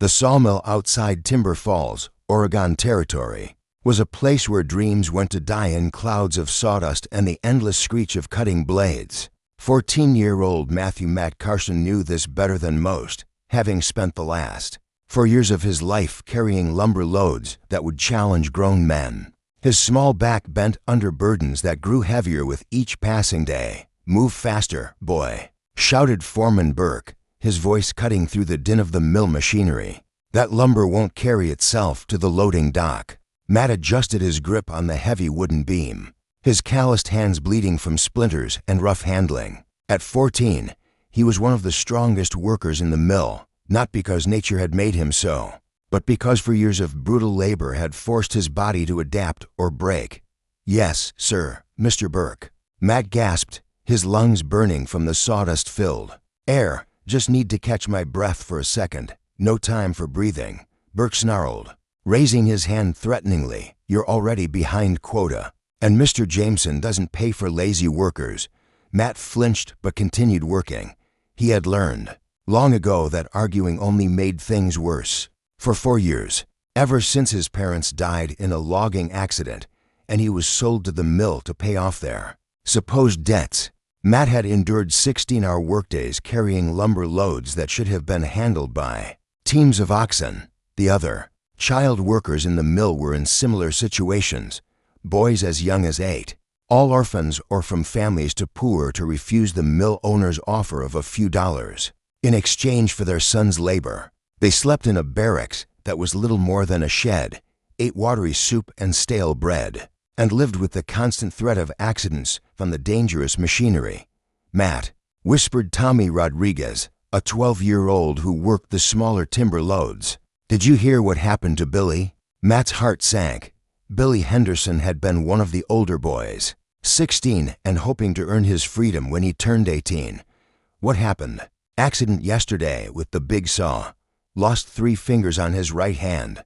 The Sawmill outside Timber Falls, Oregon Territory, was a place where dreams went to die in clouds of sawdust and the endless screech of cutting blades. 14-year-old Matt Carson knew this better than most, having spent the last 4 years of his life carrying lumber loads that would challenge grown men. His small back bent under burdens that grew heavier with each passing day. "Move faster, boy," shouted Foreman Burke, his voice cutting through the din of the mill machinery. "That lumber won't carry itself to the loading dock." Matt adjusted his grip on the heavy wooden beam, his calloused hands bleeding from splinters and rough handling. At 14, he was one of the strongest workers in the mill, not because nature had made him so, but because for years of brutal labor had forced his body to adapt or break. "Yes, sir, Mr. Burke," Matt gasped, his lungs burning from the sawdust-filled air. "Just need to catch my breath for a second. No time for breathing," Burke snarled, raising his hand threateningly. "You're already behind quota, and Mr. Jameson doesn't pay for lazy workers." Matt flinched but continued working. He had learned long ago that arguing only made things worse. For 4 years, ever since his parents died in a logging accident and he was sold to the mill to pay off their supposed debts, Matt had endured 16-hour workdays carrying lumber loads that should have been handled by teams of oxen. The other child workers in the mill were in similar situations, boys as young as 8, all orphans or from families too poor to refuse the mill owner's offer of a few dollars in exchange for their son's labor. They slept in a barracks that was little more than a shed, ate watery soup and stale bread, and lived with the constant threat of accidents from the dangerous machinery. "Matt," whispered Tommy Rodriguez, a 12-year-old who worked the smaller timber loads, "did you hear what happened to Billy?" Matt's heart sank. Billy Henderson had been one of the older boys, 16 and hoping to earn his freedom when he turned 18. "What happened?" "Accident yesterday with the big saw. Lost 3 fingers on his right hand.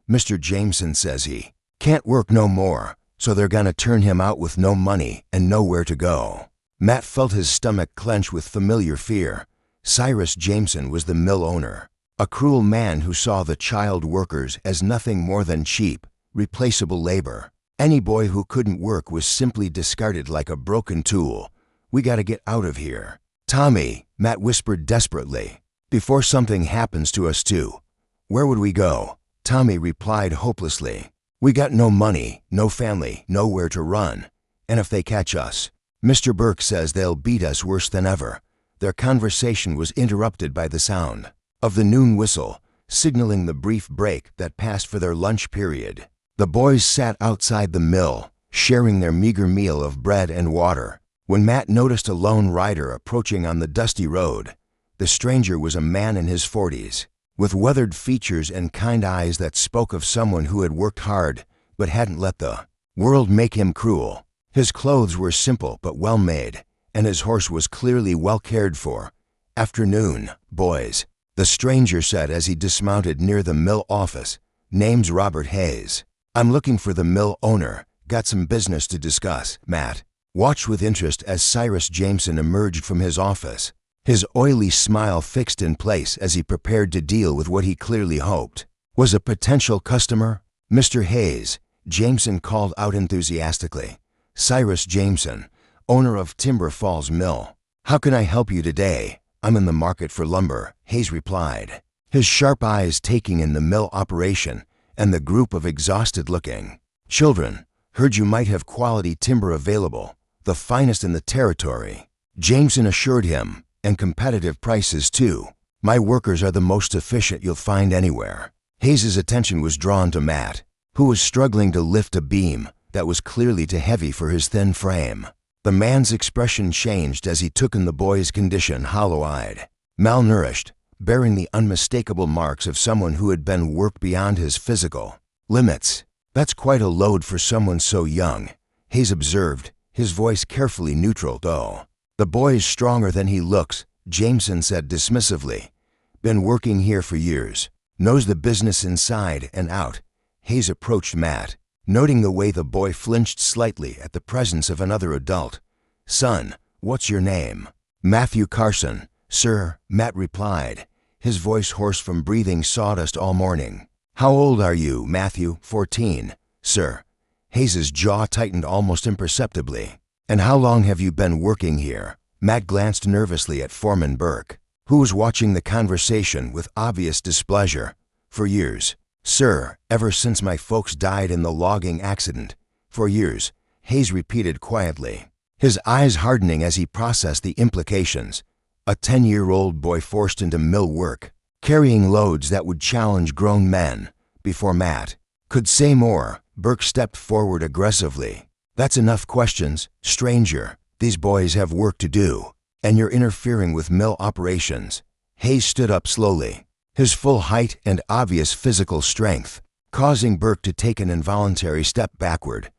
Mr. Jameson says he can't work no more, so they're gonna turn him out with no money and nowhere to go." Matt felt his stomach clench with familiar fear. Cyrus Jameson was the mill owner, a cruel man who saw the child workers as nothing more than cheap, replaceable labor. Any boy who couldn't work was simply discarded like a broken tool. "We gotta get out of here." "Tommy," Matt whispered desperately, "before something happens to us too." "Where would we go?" Tommy replied hopelessly. "We got no money, no family, nowhere to run. And if they catch us, Mr. Burke says they'll beat us worse than ever." Their conversation was interrupted by the sound of the noon whistle, signaling the brief break that passed for their lunch period. The boys sat outside the mill, sharing their meager meal of bread and water, when Matt noticed a lone rider approaching on the dusty road. The stranger was a man in his 40s, with weathered features and kind eyes that spoke of someone who had worked hard but hadn't let the world make him cruel. His clothes were simple but well made, and his horse was clearly well cared for. "Afternoon, boys," the stranger said as he dismounted near the mill office. "Name's Robert Hayes. I'm looking for the mill owner. Got some business to discuss." Matt watched with interest as Cyrus Jameson emerged from his office, his oily smile fixed in place as he prepared to deal with what he clearly hoped was a potential customer. "Mr. Hayes," Jameson called out enthusiastically. "Cyrus Jameson, owner of Timber Falls Mill. How can I help you today?" "I'm in the market for lumber," Hayes replied, his sharp eyes taking in the mill operation and the group of exhausted-looking children. "Heard you might have quality timber available, the finest in the territory," Jameson assured him, "and competitive prices too. My workers are the most efficient you'll find anywhere." Hayes' attention was drawn to Matt, who was struggling to lift a beam that was clearly too heavy for his thin frame. The man's expression changed as he took in the boy's condition, hollow-eyed, malnourished, bearing the unmistakable marks of someone who had been worked beyond his physical limits. "That's quite a load for someone so young," Hayes observed, his voice carefully neutral though. "The boy is stronger than he looks," Jameson said dismissively. "Been working here for years. Knows the business inside and out." Hayes approached Matt, noting the way the boy flinched slightly at the presence of another adult. "Son, what's your name?" "Matthew Carson, sir," Matt replied, his voice hoarse from breathing sawdust all morning. "How old are you, Matthew?" "14, sir." Hayes's jaw tightened almost imperceptibly. "And how long have you been working here?" Matt glanced nervously at Foreman Burke, who was watching the conversation with obvious displeasure. "For years, sir, ever since my folks died in the logging accident." "For years," Hayes repeated quietly, his eyes hardening as he processed the implications. A 10-year-old boy forced into mill work, carrying loads that would challenge grown men. Before Matt could say more, Burke stepped forward aggressively. "That's enough questions, stranger. These boys have work to do, and you're interfering with mill operations." Hayes stood up slowly, his full height and obvious physical strength causing Burke to take an involuntary step backward.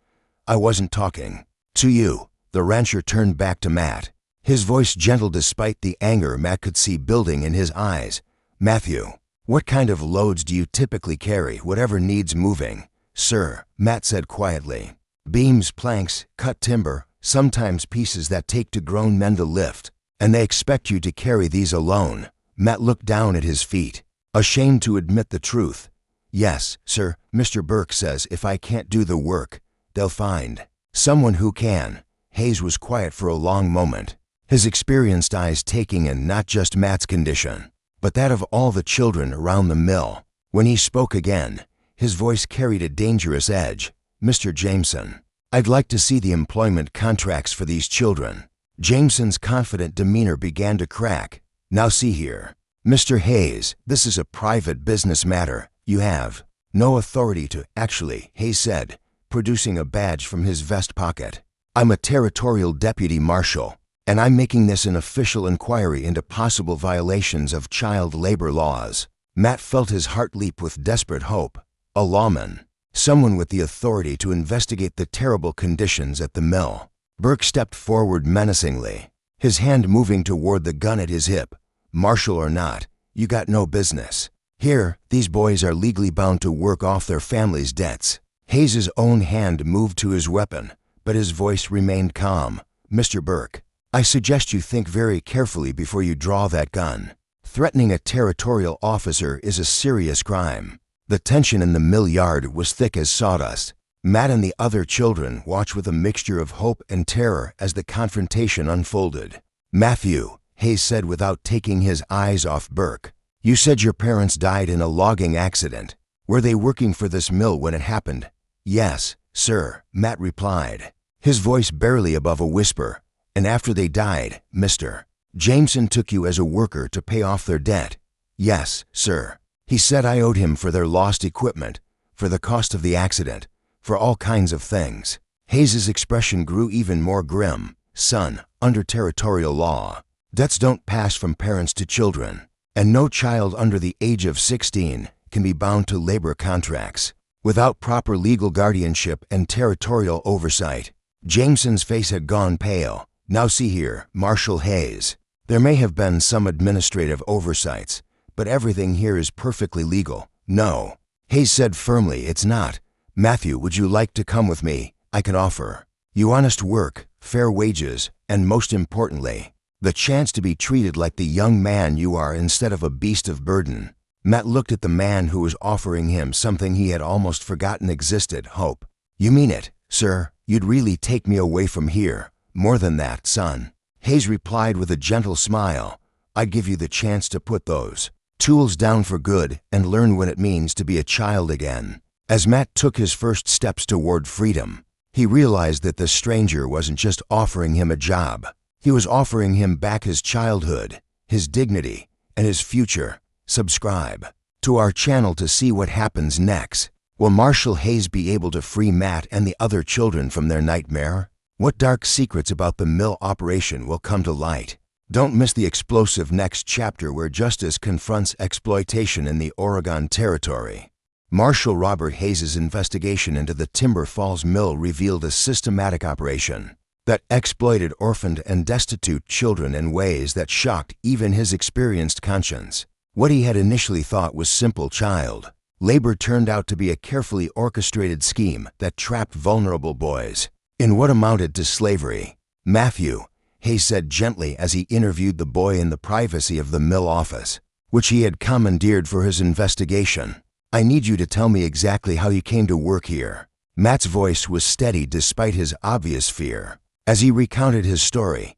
"I wasn't talking to you." The rancher turned back to Matt, his voice gentle despite the anger Matt could see building in his eyes. "Matthew, what kind of loads do you typically carry, whatever needs moving?" "Sir," Matt said quietly, "beams, planks, cut timber, sometimes pieces that take to grown men to lift. And they expect you to carry these alone." Matt looked down at his feet, ashamed to admit the truth. "Yes, sir. Mr. Burke says if I can't do the work, they'll find someone who can." Hayes was quiet for a long moment, his experienced eyes taking in not just Matt's condition, but that of all the children around the mill. When he spoke again, his voice carried a dangerous edge. "Mr. Jameson, I'd like to see the employment contracts for these children." Jameson's confident demeanor began to crack. "Now see here, Mr. Hayes, this is a private business matter. You have no authority to." "Actually," Hayes said, producing a badge from his vest pocket, "I'm a territorial deputy marshal, and I'm making this an official inquiry into possible violations of child labor laws." Matt felt his heart leap with desperate hope. A lawman, someone with the authority to investigate the terrible conditions at the mill. Burke stepped forward menacingly, his hand moving toward the gun at his hip. "Marshal or not, you got no business here. These boys are legally bound to work off their families' debts." Hayes's own hand moved to his weapon, but his voice remained calm. "Mr. Burke, I suggest you think very carefully before you draw that gun. Threatening a territorial officer is a serious crime." The tension in the mill yard was thick as sawdust. Matt and the other children watched with a mixture of hope and terror as the confrontation unfolded. "Matthew," Hayes said without taking his eyes off Burke, "you said your parents died in a logging accident. Were they working for this mill when it happened?" "Yes, sir," Matt replied, his voice barely above a whisper. "And after they died, Mr. Jameson took you as a worker to pay off their debt?" "Yes, sir. He said I owed him for their lost equipment, for the cost of the accident, for all kinds of things." Hayes's expression grew even more grim. "Son, under territorial law, debts don't pass from parents to children, and no child under the age of 16 can be bound to labor contracts without proper legal guardianship and territorial oversight." Jameson's face had gone pale. "Now see here, Marshal Hayes, there may have been some administrative oversights, but everything here is perfectly legal." "No," Hayes said firmly, "it's not. Matthew, would you like to come with me? I can offer you honest work, fair wages, and most importantly, the chance to be treated like the young man you are instead of a beast of burden." Matt looked at the man who was offering him something he had almost forgotten existed: hope. "You mean it, sir? You'd really take me away from here?" "More than that, son," Hayes replied with a gentle smile. "I'd give you the chance to put those tools down for good and learn what it means to be a child again." As Matt took his first steps toward freedom, he realized that the stranger wasn't just offering him a job. He was offering him back his childhood, his dignity, and his future. Subscribe to our channel to see what happens next. Will Marshal Hayes be able to free Matt and the other children from their nightmare? What dark secrets about the mill operation will come to light? Don't miss the explosive next chapter where justice confronts exploitation in the Oregon Territory. Marshal Robert Hayes' investigation into the Timber Falls Mill revealed a systematic operation that exploited orphaned and destitute children in ways that shocked even his experienced conscience. What he had initially thought was simple child labor turned out to be a carefully orchestrated scheme that trapped vulnerable boys in what amounted to slavery. "Matthew," Hayes said gently as he interviewed the boy in the privacy of the mill office, which he had commandeered for his investigation. "I need you to tell me exactly how you came to work here." Matt's voice was steady despite his obvious fear. As he recounted his story,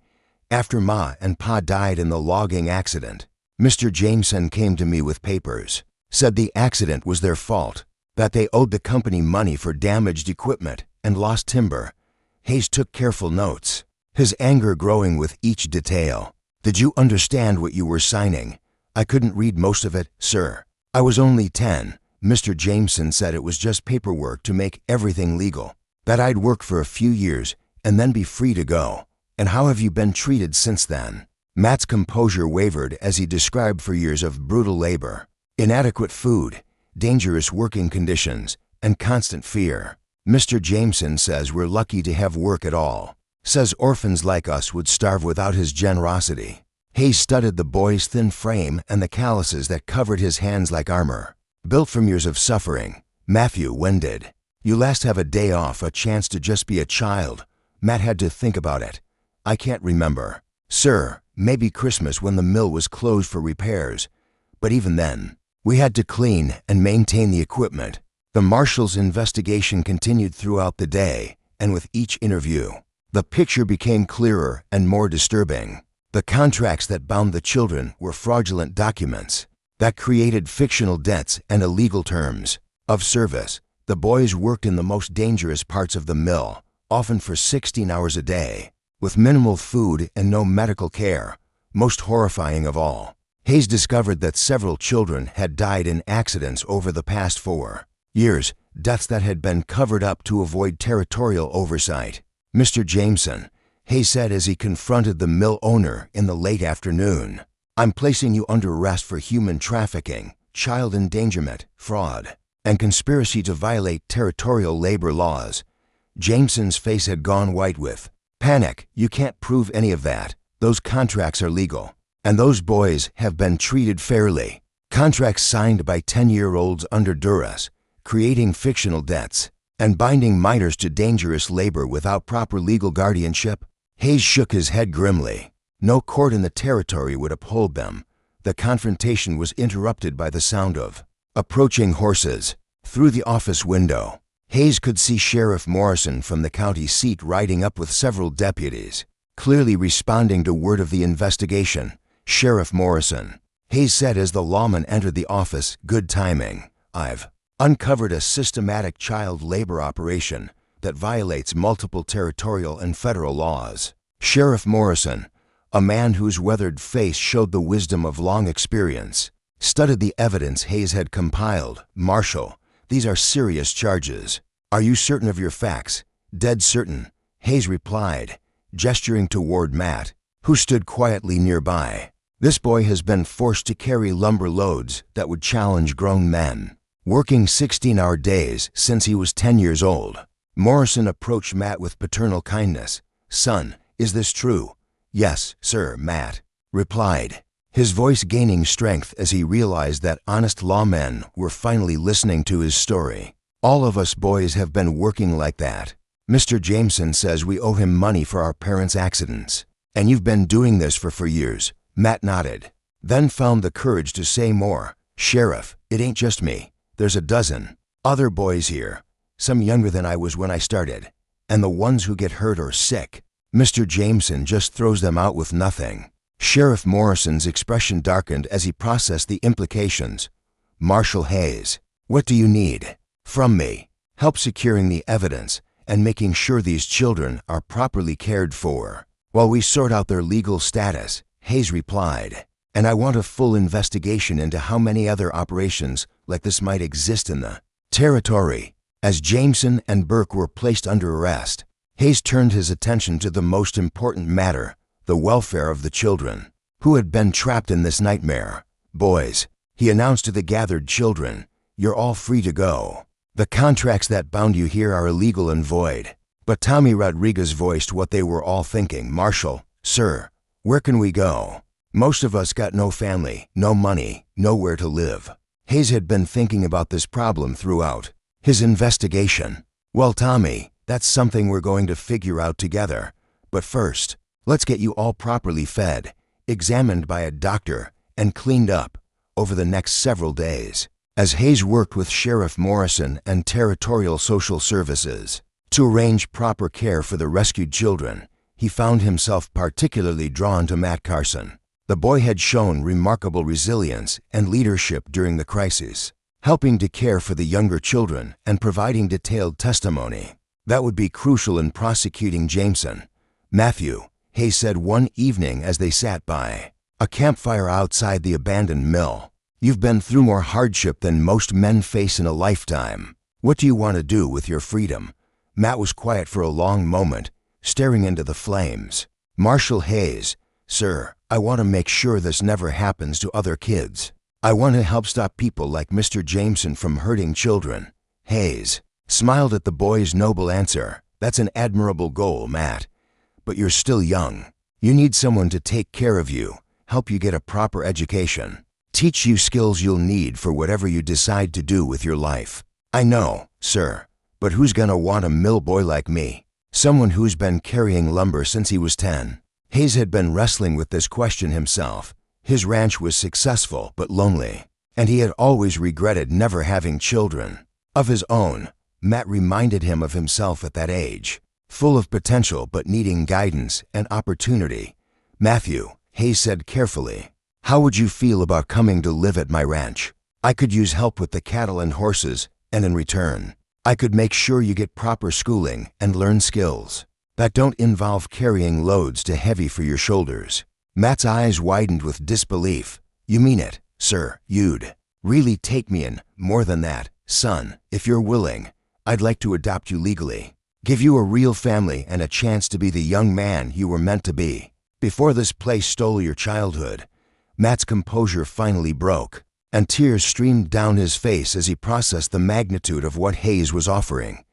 "After Ma and Pa died in the logging accident, Mr. Jameson came to me with papers, said the accident was their fault, that they owed the company money for damaged equipment and lost timber." Hayes took careful notes, his anger growing with each detail. "Did you understand what you were signing?" "I couldn't read most of it, sir. I was only 10. Mr. Jameson said it was just paperwork to make everything legal, that I'd work for a few years and then be free to go." "And how have you been treated since then?" Matt's composure wavered as he described 4 years of brutal labor, inadequate food, dangerous working conditions, and constant fear. "Mr. Jameson says we're lucky to have work at all. Says orphans like us would starve without his generosity." Hayes studied the boy's thin frame and the calluses that covered his hands like armor. "Built from years of suffering." "Matthew, when did you last have a day off, a chance to just be a child?" Matt had to think about it. "I can't remember, sir. Maybe Christmas when the mill was closed for repairs. But even then, we had to clean and maintain the equipment." The marshal's investigation continued throughout the day, and with each interview, the picture became clearer and more disturbing. The contracts that bound the children were fraudulent documents that created fictional debts and illegal terms of service. The boys worked in the most dangerous parts of the mill, often for 16 hours a day, with minimal food and no medical care. Most horrifying of all, Hayes discovered that several children had died in accidents over the past 4 years, deaths that had been covered up to avoid territorial oversight. "Mr. Jameson," Hayes said as he confronted the mill owner in the late afternoon, "I'm placing you under arrest for human trafficking, child endangerment, fraud, and conspiracy to violate territorial labor laws." Jameson's face had gone white with panic. "You can't prove any of that. Those contracts are legal, and those boys have been treated fairly." Contracts signed by 10-year-olds under duress, creating fictional debts, and binding minors to dangerous labor without proper legal guardianship. Hayes shook his head grimly. No court in the territory would uphold them. The confrontation was interrupted by the sound of approaching horses. Through the office window, Hayes could see Sheriff Morrison from the county seat riding up with several deputies, clearly responding to word of the investigation. "Sheriff Morrison," Hayes said as the lawman entered the office, "good timing. I've uncovered a systematic child labor operation that violates multiple territorial and federal laws." Sheriff Morrison, a man whose weathered face showed the wisdom of long experience, studied the evidence Hayes had compiled. "Marshal, these are serious charges. Are you certain of your facts?" "Dead certain," Hayes replied, gesturing toward Matt, who stood quietly nearby. "This boy has been forced to carry lumber loads that would challenge grown men, working 16-hour days since he was 10 years old." Morrison approached Matt with paternal kindness. "Son, is this true?" "Yes, sir," Matt replied, his voice gaining strength as he realized that honest lawmen were finally listening to his story. "All of us boys have been working like that. Mr. Jameson says we owe him money for our parents' accidents. And you've been doing this for 4 years. Matt nodded, then found the courage to say more. "Sheriff, it ain't just me. There's a dozen other boys here, some younger than I was when I started, and the ones who get hurt or sick, Mr. Jameson just throws them out with nothing." Sheriff Morrison's expression darkened as he processed the implications. "Marshal Hayes, what do you need from me?" "Help securing the evidence and making sure these children are properly cared for while we sort out their legal status," Hayes replied. "And I want a full investigation into how many other operations like this might exist in the territory." As Jameson and Burke were placed under arrest, Hayes turned his attention to the most important matter, the welfare of the children who had been trapped in this nightmare. "Boys," he announced to the gathered children, "you're all free to go. The contracts that bound you here are illegal and void." But Tommy Rodriguez voiced what they were all thinking. "Marshal, sir, where can we go? Most of us got no family, no money, nowhere to live." Hayes had been thinking about this problem throughout his investigation. "Well, Tommy, that's something we're going to figure out together. But first, let's get you all properly fed, examined by a doctor, and cleaned up. over the next several days, as Hayes worked with Sheriff Morrison and Territorial Social Services to arrange proper care for the rescued children. He found himself particularly drawn to Matt Carson. The boy had shown remarkable resilience and leadership during the crisis, helping to care for the younger children and providing detailed testimony that would be crucial in prosecuting Jameson. "Matthew," Hayes said one evening as they sat by a campfire outside the abandoned mill, "you've been through more hardship than most men face in a lifetime. What do you want to do with your freedom?" Matt was quiet for a long moment, staring into the flames. "Marshal Hayes, sir, I want to make sure this never happens to other kids. I want to help stop people like Mr. Jameson from hurting children." Hayes smiled at the boy's noble answer. "That's an admirable goal, Matt. But you're still young. You need someone to take care of you, help you get a proper education, teach you skills you'll need for whatever you decide to do with your life." "I know, sir, but who's gonna want a mill boy like me? Someone who's been carrying lumber since he was 10. Hayes had been wrestling with this question himself. His ranch was successful but lonely, and he had always regretted never having children of his own. Matt reminded him of himself at that age, full of potential but needing guidance and opportunity. "Matthew," Hayes said carefully, "how would you feel about coming to live at my ranch? I could use help with the cattle and horses, and in return, I could make sure you get proper schooling and learn skills that don't involve carrying loads too heavy for your shoulders." Matt's eyes widened with disbelief. "You mean it, sir? You'd really take me in? More than that, son, if you're willing, I'd like to adopt you legally, give you a real family and a chance to be the young man you were meant to be. Before this place stole your childhood." Matt's composure finally broke, and tears streamed down his face as he processed the magnitude of what Hayes was offering.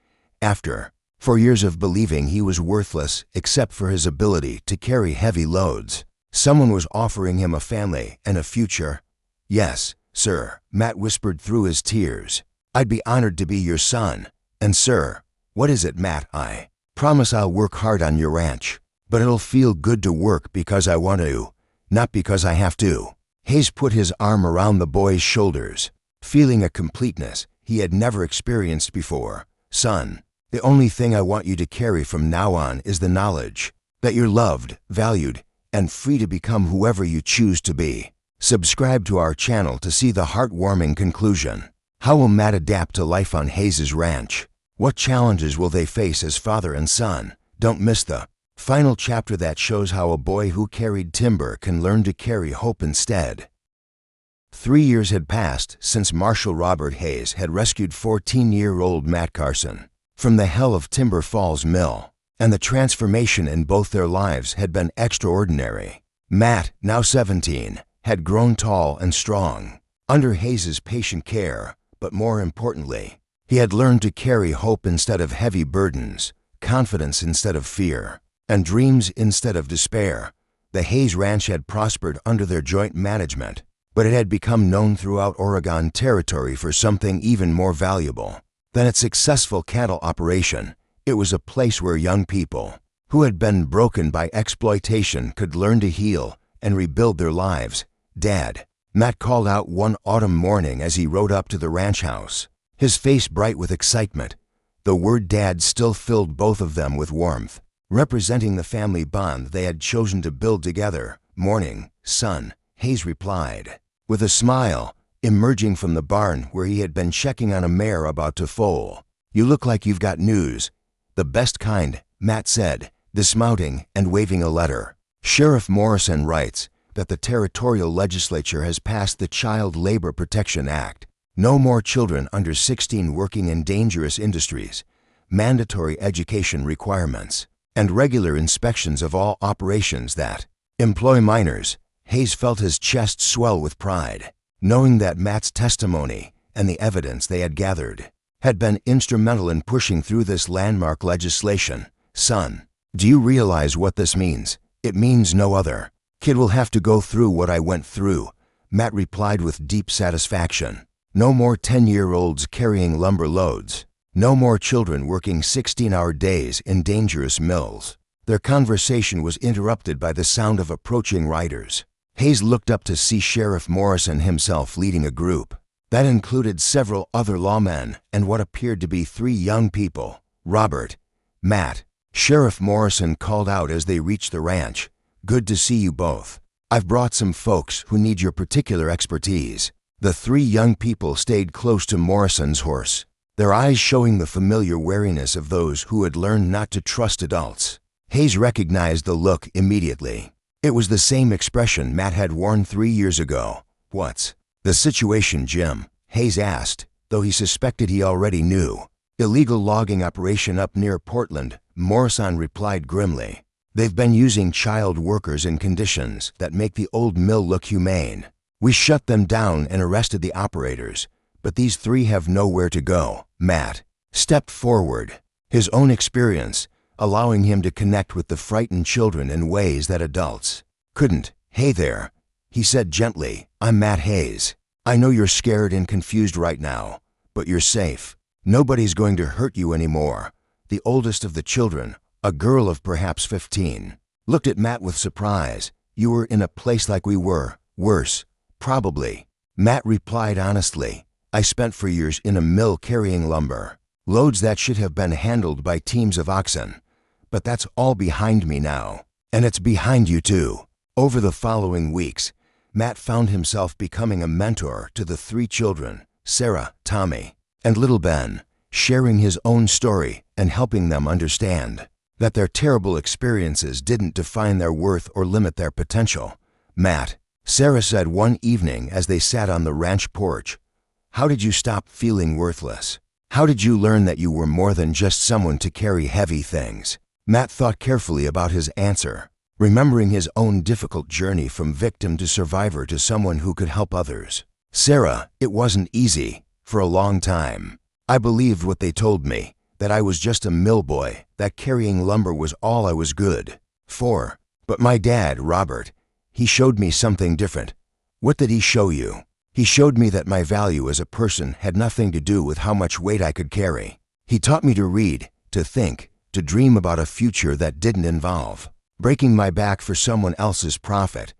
After 4 years of believing he was worthless except for his ability to carry heavy loads, someone was offering him a family and a future. "Yes, sir," Matt whispered through his tears. "I'd be honored to be your son. And sir, what is it, Matt? I promise I'll work hard on your ranch, but it'll feel good to work because I want to, not because I have to." Hayes put his arm around the boy's shoulders, feeling a completeness he had never experienced before. "Son, the only thing I want you to carry from now on is the knowledge that you're loved, valued, and free to become whoever you choose to be." Subscribe to our channel to see the heartwarming conclusion. How will Matt adapt to life on Hayes' ranch? What challenges will they face as father and son? Don't miss the final chapter that shows how a boy who carried timber can learn to carry hope instead. 3 years had passed since Marshal Robert Hayes had rescued 14-year-old Matt Carson from the hell of Timber Falls Mill, and the transformation in both their lives had been extraordinary. Matt, now 17, had grown tall and strong under Hayes' patient care, but more importantly, he had learned to carry hope instead of heavy burdens, confidence instead of fear, and dreams instead of despair. The Hayes Ranch had prospered under their joint management, but it had become known throughout Oregon Territory for something even more valuable than its successful cattle operation. It was a place where young people who had been broken by exploitation could learn to heal and rebuild their lives. "Dad," Matt called out one autumn morning as he rode up to the ranch house, his face bright with excitement. The word "Dad" still filled both of them with warmth, representing the family bond they had chosen to build together. "Morning, son," Hayes replied, with a smile, emerging from the barn where he had been checking on a mare about to foal. "You look like you've got news." "The best kind," Matt said, dismounting and waving a letter. "Sheriff Morrison writes that the territorial legislature has passed the Child Labor Protection Act. No more children under 16 working in dangerous industries, mandatory education requirements, and regular inspections of all operations that employ minors." Hayes felt his chest swell with pride, knowing that Matt's testimony and the evidence they had gathered had been instrumental in pushing through this landmark legislation. "Son, do you realize what this means?" "It means no other kid will have to go through what I went through," Matt replied with deep satisfaction. "No more 10-year-olds carrying lumber loads. No more children working 16-hour days in dangerous mills." Their conversation was interrupted by the sound of approaching riders. Hayes looked up to see Sheriff Morrison himself leading a group. That included several other lawmen and what appeared to be 3 young people, Robert, Matt. Sheriff Morrison called out as they reached the ranch, "Good to see you both. I've brought some folks who need your particular expertise." The 3 young people stayed close to Morrison's horse, their eyes showing the familiar wariness of those who had learned not to trust adults. Hayes recognized the look immediately. It was the same expression Matt had worn 3 years ago. "What's the situation, Jim?" Hayes asked, though he suspected he already knew. "Illegal logging operation up near Portland," Morrison replied grimly. "They've been using child workers in conditions that make the old mill look humane. We shut them down and arrested the operators, but these 3 have nowhere to go." Matt stepped forward, his own experience allowing him to connect with the frightened children in ways that adults couldn't. "Hey there," he said gently. "I'm Matt Hayes. I know you're scared and confused right now, but you're safe. Nobody's going to hurt you anymore." The oldest of the children, a girl of perhaps 15, looked at Matt with surprise. "You were in a place like we were, worse, probably." Matt replied honestly, "I spent for years in a mill carrying lumber, loads that should have been handled by teams of oxen. But that's all behind me now, and it's behind you too." Over the following weeks, Matt found himself becoming a mentor to the 3 children, Sarah, Tommy, and little Ben, sharing his own story and helping them understand that their terrible experiences didn't define their worth or limit their potential. "Matt," Sarah said one evening as they sat on the ranch porch, "how did you stop feeling worthless? How did you learn that you were more than just someone to carry heavy things?" Matt thought carefully about his answer, remembering his own difficult journey from victim to survivor to someone who could help others. "Sarah, it wasn't easy. For a long time, I believed what they told me, that I was just a mill boy, that carrying lumber was all I was good for. But my dad, Robert, he showed me something different." "What did he show you?" "He showed me that my value as a person had nothing to do with how much weight I could carry. He taught me to read, to think, to dream about a future that didn't involve breaking my back for someone else's profit."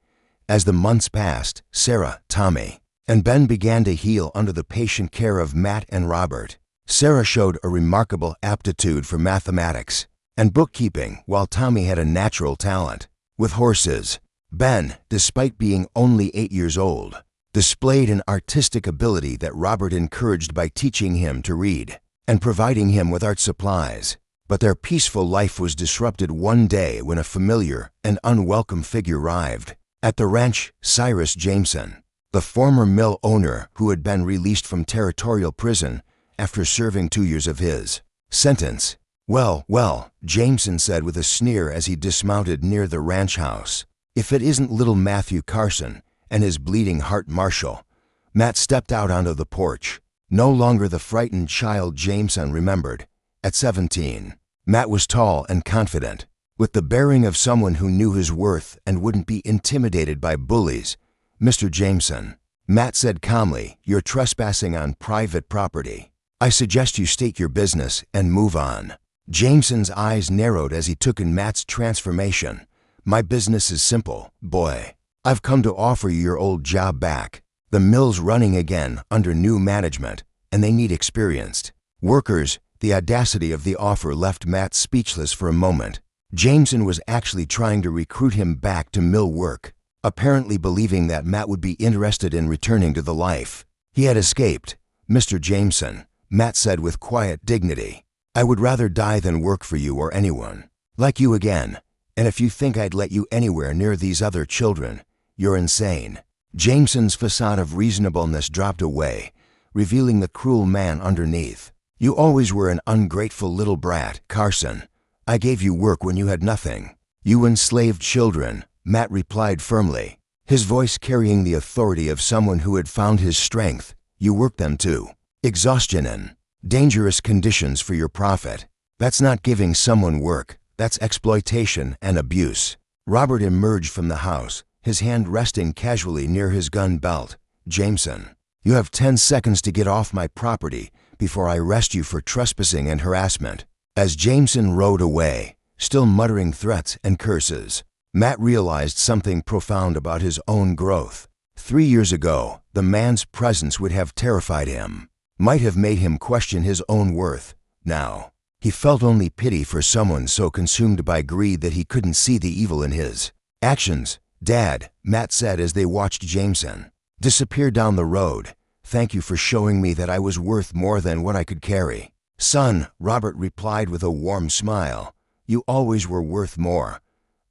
As the months passed, Sarah, Tommy, and Ben began to heal under the patient care of Matt and Robert. Sarah showed a remarkable aptitude for mathematics and bookkeeping, while Tommy had a natural talent with horses. Ben, despite being only 8 years old, displayed an artistic ability that Robert encouraged by teaching him to read and providing him with art supplies. But their peaceful life was disrupted one day when a familiar and unwelcome figure arrived at the ranch. Cyrus Jameson, the former mill owner who had been released from territorial prison after serving 2 years of his sentence. Well, Jameson said with a sneer as he dismounted near the ranch house. "If it isn't little Matthew Carson and his bleeding heart Marshal." Matt stepped out onto the porch, no longer the frightened child Jameson remembered. At 17, Matt was tall and confident, with the bearing of someone who knew his worth and wouldn't be intimidated by bullies. "Mr. Jameson," Matt said calmly, "you're trespassing on private property. I suggest you state your business and move on." Jameson's eyes narrowed as he took in Matt's transformation. "My business is simple, boy. I've come to offer you your old job back. The mill's running again under new management, and they need experienced workers." The audacity of the offer left Matt speechless for a moment. Jameson was actually trying to recruit him back to mill work, apparently believing that Matt would be interested in returning to the life he had escaped. "Mr. Jameson," Matt said with quiet dignity, "I would rather die than work for you or anyone like you again. And if you think I'd let you anywhere near these other children, you're insane." Jameson's facade of reasonableness dropped away, revealing the cruel man underneath. "You always were an ungrateful little brat, Carson. I gave you work when you had nothing. You enslaved children," Matt replied firmly, his voice carrying the authority of someone who had found his strength. "You worked them to exhaustion and dangerous conditions for your profit. That's not giving someone work, that's exploitation and abuse." Robert emerged from the house, his hand resting casually near his gun belt. "Jameson, you have 10 seconds to get off my property before I arrest you for trespassing and harassment." As Jameson rode away, still muttering threats and curses, Matt realized something profound about his own growth. 3 years ago, the man's presence would have terrified him, might have made him question his own worth. Now, he felt only pity for someone so consumed by greed that he couldn't see the evil in his actions. "Dad," Matt said as they watched Jameson disappear down the road, "thank you for showing me that I was worth more than what I could carry." "Son," Robert replied with a warm smile, "you always were worth more.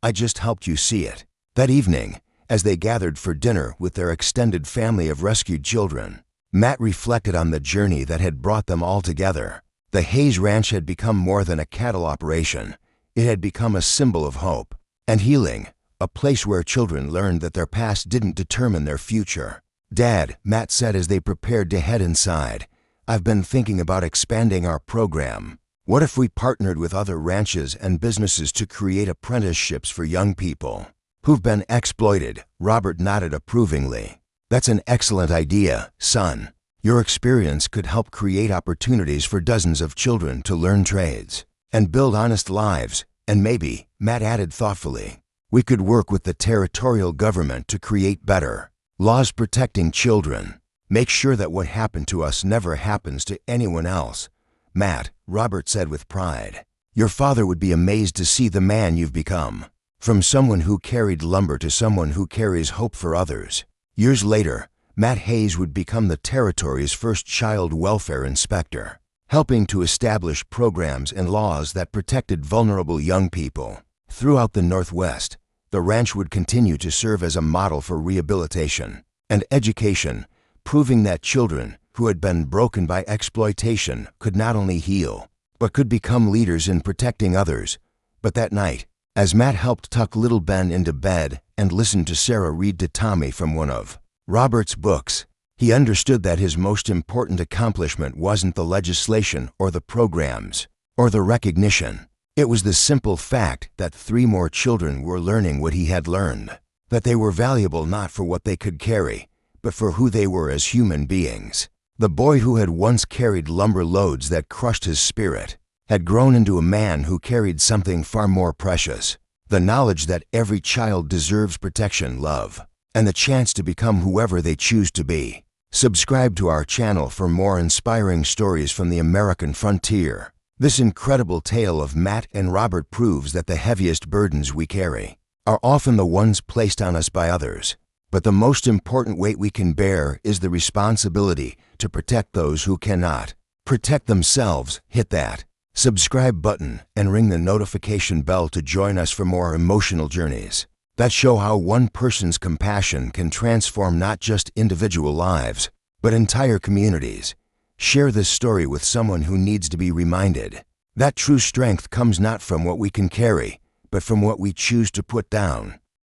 I just helped you see it." That evening, as they gathered for dinner with their extended family of rescued children, Matt reflected on the journey that had brought them all together. The Hayes Ranch had become more than a cattle operation. It had become a symbol of hope and healing, a place where children learned that their past didn't determine their future. "Dad," Matt said as they prepared to head inside, "I've been thinking about expanding our program. What if we partnered with other ranches and businesses to create apprenticeships for young people who've been exploited?" Robert nodded approvingly. "That's an excellent idea, son. Your experience could help create opportunities for dozens of children to learn trades and build honest lives. And maybe," Matt added thoughtfully, "we could work with the territorial government to create better laws protecting children. Make sure that what happened to us never happens to anyone else." "Matt," Robert said with pride, "your father would be amazed to see the man you've become. From someone who carried lumber to someone who carries hope for others." Years later, Matt Hayes would become the territory's first child welfare inspector, helping to establish programs and laws that protected vulnerable young people. Throughout the Northwest, the ranch would continue to serve as a model for rehabilitation and education, proving that children who had been broken by exploitation could not only heal, but could become leaders in protecting others. But that night, as Matt helped tuck little Ben into bed and listened to Sarah read to Tommy from one of Robert's books, he understood that his most important accomplishment wasn't the legislation or the programs or the recognition. It was the simple fact that 3 more children were learning what he had learned, that they were valuable not for what they could carry, but for who they were as human beings. The boy who had once carried lumber loads that crushed his spirit had grown into a man who carried something far more precious: the knowledge that every child deserves protection, love, and the chance to become whoever they choose to be. Subscribe to our channel for more inspiring stories from the American frontier. This incredible tale of Matt and Robert proves that the heaviest burdens we carry are often the ones placed on us by others. But the most important weight we can bear is the responsibility to protect those who cannot protect themselves. Hit that subscribe button and ring the notification bell to join us for more emotional journeys that show how one person's compassion can transform not just individual lives, but entire communities. Share this story with someone who needs to be reminded that true strength comes not from what we can carry, but from what we choose to put down.